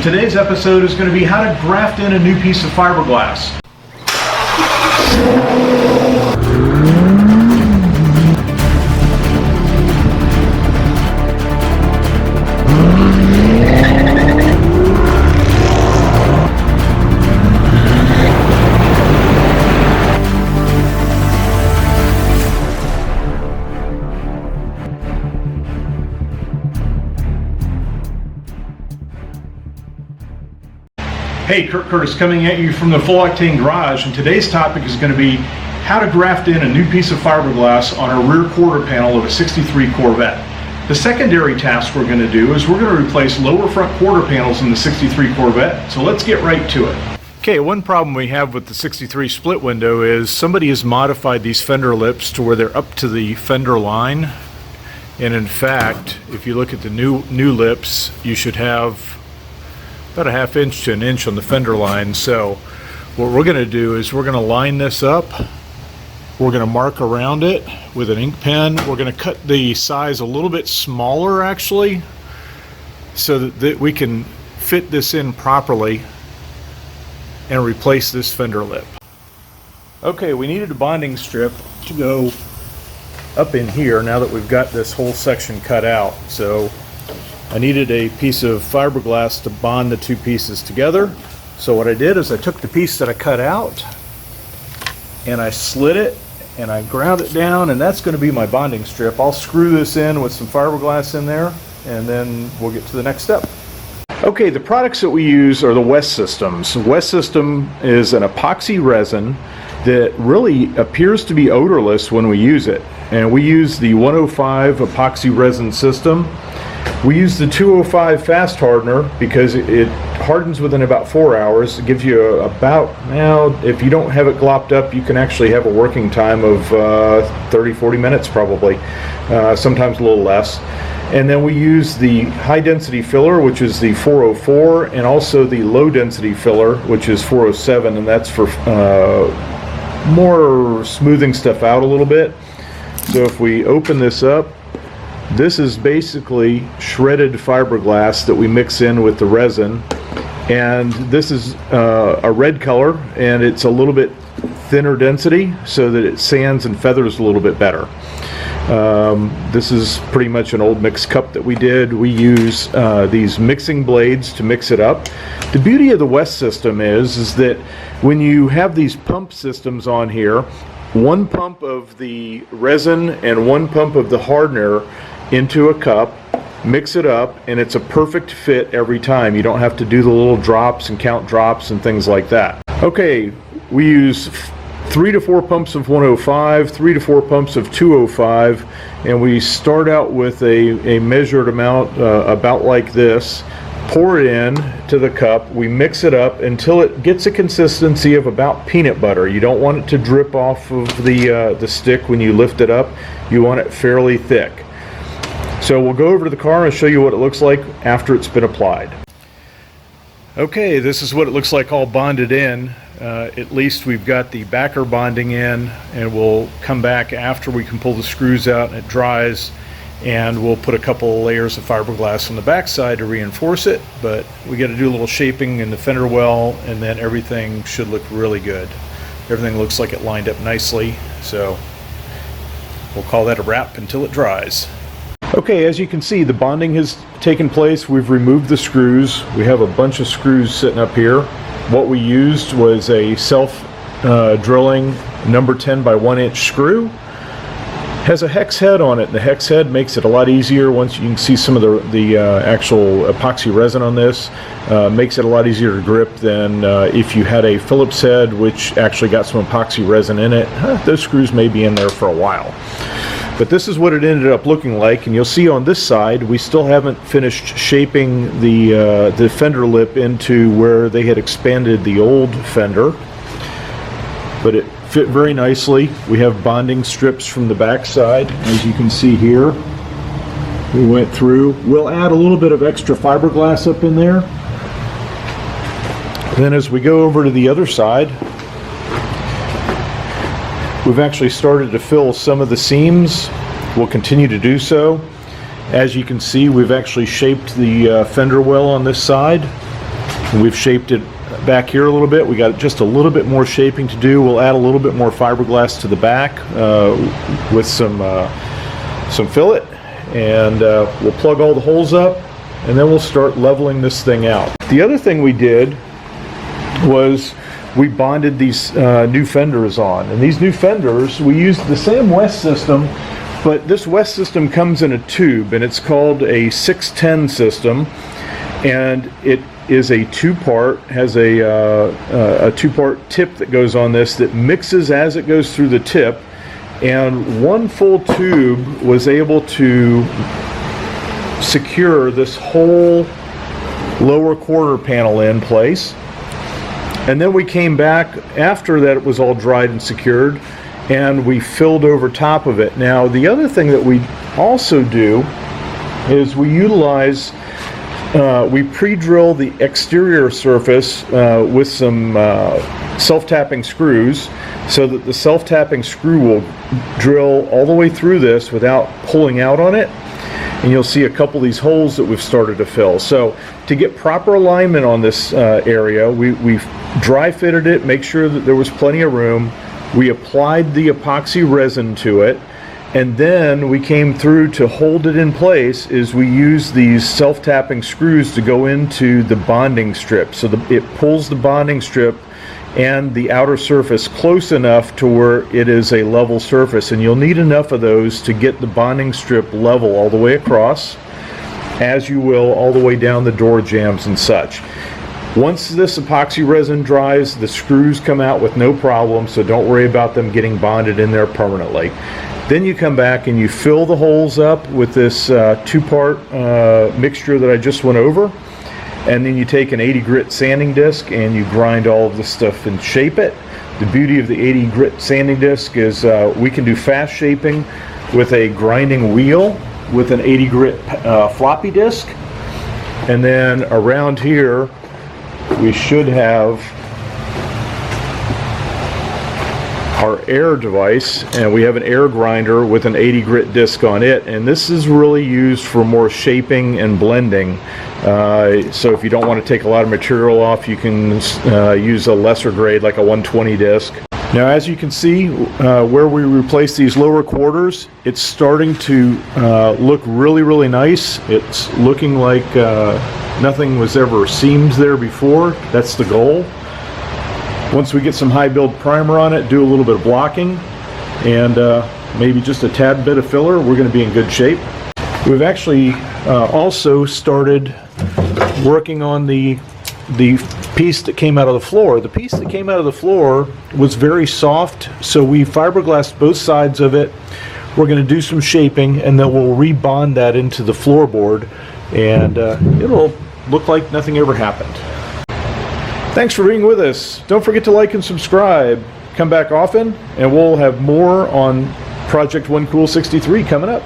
Today's episode is going to be how to graft in a new piece of fiberglass. Hey, Kurt Curtis coming at you from the Full Octane Garage, and today's topic is going to be how to graft in a new piece of fiberglass on a rear quarter panel of a 63 Corvette. The secondary task we're going to do is we're going to replace lower front quarter panels in the 63 Corvette, so let's get right to it. Okay, one problem we have with the 63 split window is somebody has modified these fender lips to where they're up to the fender line, and in fact, if you look at the new lips, you should have about a ½ inch to an inch on the fender line. So what we're going to do is we're going to line this up, we're going to mark around it with an ink pen, we're going to cut the size a little bit smaller actually so that we can fit this in properly and replace this fender lip. Okay, we needed a bonding strip to go up in here now that we've got this whole section cut out. So I needed a piece of fiberglass to bond the two pieces together. So what I did is I took the piece that I cut out and I slid it and I ground it down, and that's going to be my bonding strip. I'll screw this in with some fiberglass in there and then we'll get to the next step. Okay, the products that we use are the West Systems. West System is an epoxy resin that really appears to be odorless when we use it. And we use the 105 epoxy resin system. We use the 205 fast hardener because it hardens within about 4 hours. It gives you about, now if you don't have it glopped up, you can actually have a working time of 30-40 minutes probably, sometimes a little less. And then we use the high density filler, which is the 404, and also the low density filler, which is 407, and that's for more smoothing stuff out a little bit. So if we open this up, this is basically shredded fiberglass that we mix in with the resin, and this is a red color, and it's a little bit thinner density so that it sands and feathers a little bit better. This is pretty much an old mix cup that we did. We use these mixing blades to mix it up. The beauty of the West System is that when you have these pump systems on here, one pump of the resin and one pump of the hardener into a cup, mix it up, and it's a perfect fit every time. You don't have to do the little drops and count drops and things like that. Okay, we use 3 to 4 pumps of 105, 3 to 4 pumps of 205, and we start out with a measured amount about like this. Pour it in to the cup, we mix it up until it gets a consistency of about peanut butter. You don't want it to drip off of the stick when you lift it up. You want it fairly thick. So we'll go over to the car and show you what it looks like after it's been applied. Okay, this is what it looks like all bonded in. At least we've got the backer bonding in, and we'll come back after we can pull the screws out and it dries, and we'll put a couple of layers of fiberglass on the back side to reinforce it. But we got to do a little shaping in the fender well, and then everything should look really good. Everything looks like it lined up nicely, so we'll call that a wrap until it dries. Okay, as you can see, the bonding has taken place. We've removed the screws. We have a bunch of screws sitting up here. What we used was a self-drilling number 10 by 1 inch screw. Has a hex head on it. The hex head makes it a lot easier. Once you can see some of the actual epoxy resin on this, makes it a lot easier to grip than if you had a Phillips head, which actually got some epoxy resin in it. Those screws may be in there for a while. But this is what it ended up looking like, and you'll see on this side we still haven't finished shaping the fender lip into where they had expanded the old fender, but it fit very nicely. We have bonding strips from the back side, as you can see here. We went through. We'll add a little bit of extra fiberglass up in there. Then as we go over to the other side, we've actually started to fill some of the seams. We'll continue to do so. As you can see, we've actually shaped the fender well on this side. We've shaped it back here a little bit. We got just a little bit more shaping to do. We'll add a little bit more fiberglass to the back with some fillet, and we'll plug all the holes up, and then we'll start leveling this thing out. The other thing we did was we bonded these new fenders on, and these new fenders, we used the same West system, but this West system comes in a tube, and it's called a 610 system, and it is a two-part, has a two-part tip that goes on this that mixes as it goes through the tip, and one full tube was able to secure this whole lower quarter panel in place. And then we came back after that it was all dried and secured, and we filled over top of it. Now the other thing that we also do is we utilize we pre-drill the exterior surface with some self-tapping screws, so that the self-tapping screw will drill all the way through this without pulling out on it. And you'll see a couple of these holes that we've started to fill. So to get proper alignment on this area, we've dry fitted it, make sure that there was plenty of room. We applied the epoxy resin to it, and then we came through to hold it in place. Is we use these self-tapping screws to go into the bonding strip, so it pulls the bonding strip and the outer surface close enough to where it is a level surface, and you'll need enough of those to get the bonding strip level all the way across, as you will all the way down the door jambs and such. Once this epoxy resin dries, the screws come out with no problem, so don't worry about them getting bonded in there permanently. Then you come back and you fill the holes up with this two-part mixture that I just went over, and then you take an 80 grit sanding disc and you grind all of this stuff and shape it. The beauty of the 80 grit sanding disc is we can do fast shaping with a grinding wheel with an 80 grit floppy disc, and then around here we should have our air device, and we have an air grinder with an 80 grit disc on it, and this is really used for more shaping and blending. So if you don't want to take a lot of material off, you can use a lesser grade like a 120 disc. Now, as you can see, where we replace these lower quarters, it's starting to look really nice. It's looking like nothing was ever seamed there before. That's the goal. Once we get some high build primer on it, do a little bit of blocking, and maybe just a tad bit of filler, we're going to be in good shape. We've actually also started working on the piece that came out of the floor. The piece that came out of the floor was very soft, so we fiberglassed both sides of it. We're going to do some shaping, and then we'll rebond that into the floorboard, and it'll look like nothing ever happened. Thanks for being with us. Don't forget to like and subscribe. Come back often, and we'll have more on Project One Cool 63 coming up.